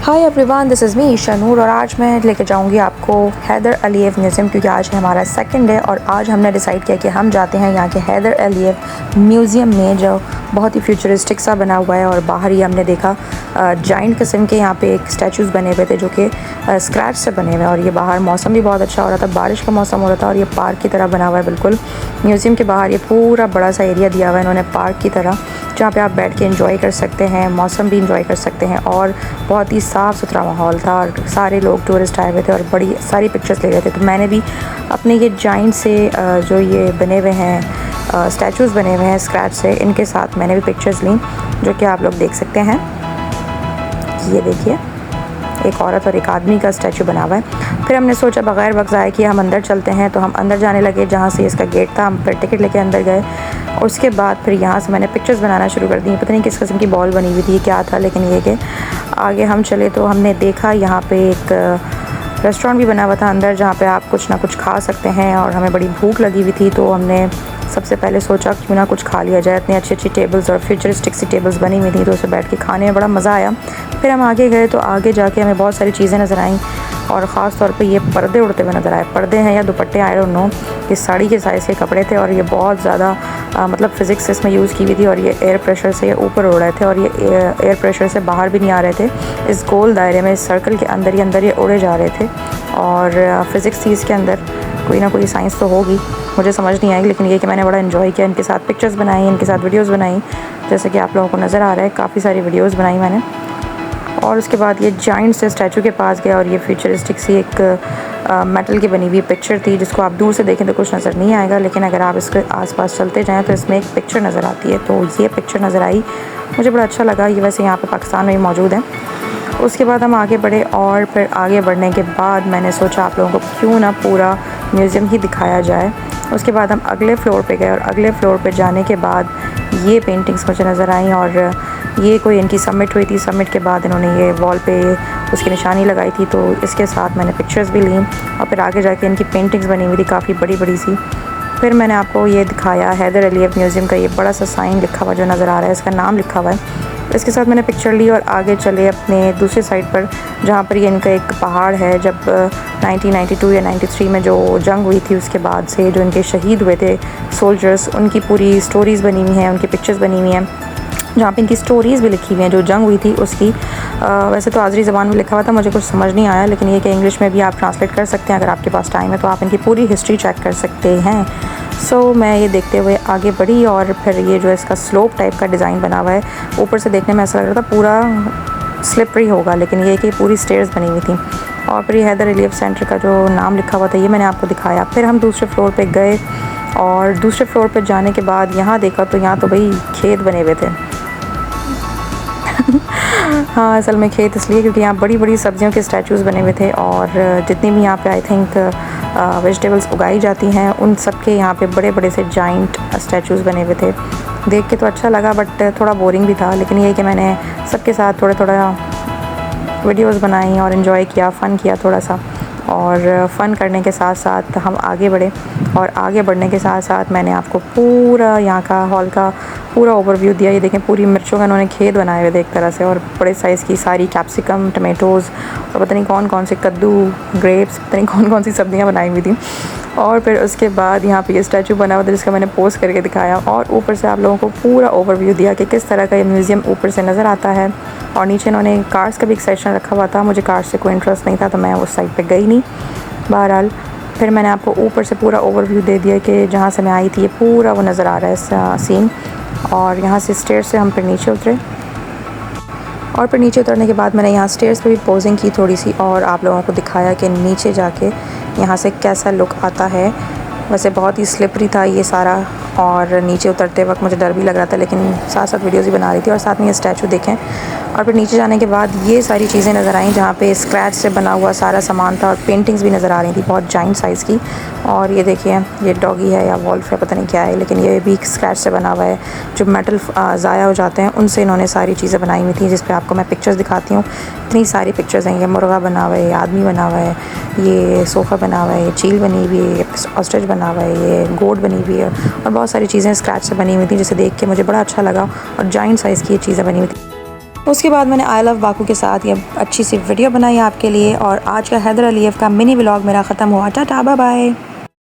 Hi everyone, this is me Esha Noor और आज मैं लेके जाऊंगी आपको हैदर अलीयव म्यूज़ियम, क्योंकि आज है हमारा सेकंड डे और आज हमने डिसाइड किया कि हम जाते हैं यहाँ के हैदर अलीयव म्यूज़ियम में, जो बहुत ही फ्यूचरिस्टिक सा बना हुआ है। और बाहर ही हमने देखा जाइंट किस्म के यहाँ पे एक स्टैचूज़ बने हुए थे जो कि स्क्रैच से बने हुए हैं। और ये बाहर मौसम भी बहुत अच्छा हो रहा था, बारिश का मौसम हो रहा था और ये पार्क की तरह बना हुआ है बिल्कुल। म्यूज़ियम के बाहर ये पूरा बड़ा सा एरिया दिया हुआ है इन्होंने पार्क की तरह, जहाँ पे आप बैठ के एंजॉय कर सकते हैं, मौसम भी एंजॉय कर सकते हैं। और बहुत ही साफ़ सुथरा माहौल था और सारे लोग टूरिस्ट आए हुए थे और बड़ी सारी पिक्चर्स ले रहे थे। तो मैंने भी अपने ये जाइंट से जो ये बने हुए हैं स्टैचूज़ बने हुए हैं स्क्रैच से, इनके साथ मैंने भी पिक्चर्स ली, जो कि आप लोग देख सकते हैं। ये देखिए, एक औरत और एक आदमी का स्टैचू बना हुआ है। फिर हमने सोचा बग़ैर वक्त ज़ाया कि हम अंदर चलते हैं, तो हम अंदर जाने लगे जहाँ से इसका गेट था। हम फिर टिकट लेके अंदर गए और उसके बाद फिर यहाँ से मैंने पिक्चर्स बनाना शुरू कर दी। पता नहीं किस किस्म की बॉल बनी हुई थी, क्या था, लेकिन ये कि आगे हम चले तो हमने देखा यहाँ पे एक रेस्टोरेंट भी बना हुआ था अंदर, जहाँ पे आप कुछ ना कुछ खा सकते हैं। और हमें बड़ी भूख लगी हुई थी, तो हमने सबसे पहले सोचा क्यों ना कुछ खा लिया जाए। इतनी अच्छी अच्छी टेबल्स और फ्यूचरिस्टिक सी टेबल्स बनी हुई थी, तो उसे बैठ के खाने में बड़ा मज़ा आया। फिर हम आगे गए तो आगे जाके हमें बहुत सारी चीज़ें नज़र आईं और ख़ास तौर पे ये पर्दे उड़ते हुए नज़र आए। पर्दे हैं या दुपट्टे, आई डोंट नो। ये साड़ी के साइज़ के कपड़े थे और ये बहुत ज़्यादा मतलब फ़िज़िक्स इसमें यूज़ की हुई थी और ये एयर प्रेशर से ये ऊपर उड़ रहे थे और ये एयर प्रेशर से बाहर भी नहीं आ रहे थे। इस गोल दायरे में, इस सर्कल के अंदर ये उड़े जा रहे थे। और फ़िज़िक्स थी इसके अंदर, कोई ना कोई साइंस तो होगी, मुझे समझ नहीं आई। लेकिन ये कि मैंने बड़ा एंजॉय किया, इनके साथ पिक्चर्स बनाई, इनके साथ वीडियोस बनाई, जैसे कि आप लोगों को नज़र आ रहा है। काफ़ी सारी वीडियोस बनाई मैंने। और उसके बाद ये जाइंट से स्टैचू के पास गया और ये फ्यूचरिस्टिक सी एक मेटल की बनी हुई पिक्चर थी, जिसको आप दूर से देखें तो कुछ नज़र नहीं आएगा, लेकिन अगर आप इसके आसपास चलते जाएँ तो इसमें एक पिक्चर नज़र आती है। तो ये पिक्चर नज़र आई, मुझे बड़ा अच्छा लगा। ये वैसे यहाँ पर पाकिस्तान में भी मौजूद है। उसके बाद हम आगे बढ़े और फिर आगे बढ़ने के बाद मैंने सोचा आप लोगों को क्यों ना पूरा म्यूज़ियम ही दिखाया जाए। उसके बाद हम अगले फ्लोर पे गए और अगले फ्लोर पे जाने के बाद ये पेंटिंग्स मुझे नज़र आई और ये कोई इनकी सबमिट हुई थी। सबमिट के बाद इन्होंने ये वॉल पे उसकी निशानी लगाई थी, तो इसके साथ मैंने पिक्चर्स भी ली और फिर आगे जाके इनकी पेंटिंग्स बनी हुई थी काफ़ी बड़ी बड़ी सी। फिर मैंने आपको ये दिखाया हैदर अलीयव म्यूज़ियम का ये बड़ा सा साइन लिखा हुआ जो नज़र आ रहा है, इसका नाम लिखा हुआ है। इसके साथ मैंने पिक्चर ली और आगे चले अपने दूसरी साइड पर, जहाँ पर ये इनका एक पहाड़ है। जब 1992 या 93 में जो जंग हुई थी, उसके बाद से जो इनके शहीद हुए थे सोल्जर्स, उनकी पूरी स्टोरीज़ बनी हुई हैं, उनकी पिक्चर्स बनी हुई हैं, जहाँ पे इनकी स्टोरीज़ भी लिखी हुई हैं जो जंग हुई थी उसकी। वैसे तो आज़री ज़बान में लिखा हुआ था, मुझे कुछ समझ नहीं आया, लेकिन ये कि इंग्लिश में भी आप ट्रांसलेट कर सकते हैं। अगर आपके पास टाइम है तो आप इनकी पूरी हिस्ट्री चेक कर सकते हैं। सो मैं ये देखते हुए आगे बढ़ी और फिर ये जो इसका स्लोप टाइप का डिज़ाइन बना हुआ है, ऊपर से देखने में ऐसा लग रहा था पूरा स्लिपरी होगा, लेकिन ये कि पूरी स्टेयर्स बनी हुई थी। और फिर ये हैदर अलीयव सेंटर का जो नाम लिखा हुआ था ये मैंने आपको दिखाया। फिर हम दूसरे फ्लोर पे गए और दूसरे फ्लोर पे जाने के बाद यहाँ देखा तो यहाँ तो भाई खेत बने हुए थे। हाँ, असल में खेत इसलिए क्योंकि यहाँ बड़ी बड़ी सब्जियों के स्टैचूज़ बने हुए थे और जितनी भी यहाँ पे आई थिंक वेजिटेबल्स उगाई जाती हैं, उन सब के यहाँ पे बड़े बड़े से जाइंट स्टैचूज़ बने हुए थे। देख के तो अच्छा लगा बट थोड़ा बोरिंग भी था, लेकिन ये कि मैंने सबके साथ थोड़ा थोड़ा वीडियोस बनाई और इन्जॉय किया, फ़न किया थोड़ा सा। और फ़न करने के साथ साथ हम आगे बढ़े और आगे बढ़ने के साथ साथ मैंने आपको पूरा यहाँ का हॉल का पूरा ओवरव्यू दिया। ये देखें, पूरी मिर्चों का इन्होंने खेत बनाए हुए थे एक तरह से, और बड़े साइज़ की सारी कैप्सिकम, टमेटोज़ और पता नहीं कौन कौन से कद्दू, ग्रेप्स, पता नहीं कौन कौन सी सब्जियाँ बनाई हुई थी। और फिर उसके बाद यहाँ पे ये स्टैचू बना हुआ था जिसका मैंने पोस्ट करके दिखाया और ऊपर से आप लोगों को पूरा ओवरव्यू दिया कि किस तरह का ये म्यूज़ियम ऊपर से नज़र आता है। और नीचे इन्होंने कार्स का भी एक सेक्शन रखा हुआ था, मुझे कार्स से कोई इंटरेस्ट नहीं था तो मैं उस साइड पे गई नहीं। बहरहाल फिर मैंने आपको ऊपर से पूरा ओवरव्यू दे दिया कि जहाँ से मैं आई थी ये पूरा वो नज़र आ रहा है सीन। और यहाँ से स्टेयर्स से हम फिर नीचे उतरे और फिर नीचे उतरने के बाद मैंने यहाँ स्टेयर्स पे भी पोजिंग की थोड़ी सी और आप लोगों को दिखाया कि नीचे जाके यहाँ से कैसा लुक आता है। वैसे बहुत ही स्लिपरी था ये सारा और नीचे उतरते वक्त मुझे डर भी लग रहा था, लेकिन साथ साथ वीडियोज़ भी बना रही थी और साथ में ये स्टैचू देखें। और फिर नीचे जाने के बाद ये सारी चीज़ें नज़र आईं जहाँ पे स्क्रैच से बना हुआ सारा सामान था और पेंटिंग्स भी नज़र आ रही थी बहुत जाइंट साइज़ की। और ये देखिए, ये डॉगी है या वॉल्फ है, पता नहीं क्या है, लेकिन ये भी स्क्रैच से बना हुआ है। जो मेटल ज़ाया हो जाते हैं उनसे इन्होंने सारी चीज़ें बनाई हुई थी, जिस पर आपको मैं पिक्चर्स दिखाती हूँ। इतनी सारी पिक्चर्स हैं, ये मुर्गा बना हुआ है, ये आदमी बना हुआ है, ये सोफ़ा बना हुआ है, ये चील बनी हुई है, ये ऑस्ट्रिच बना हुआ है, ये गोट बनी हुई है और बहुत सारी चीज़ें स्क्रैच से बनी हुई थी, जिसे देख के मुझे बड़ा अच्छा लगा। और जाइंट साइज़ की ये चीज़ें बनी हुई थी। उसके बाद मैंने आई लव बाकू के साथ ये अच्छी सी वीडियो बनाई आपके लिए। और आज का हैदर अलीव का मिनी व्लॉग मेरा ख़त्म हुआ। Tata bye bye.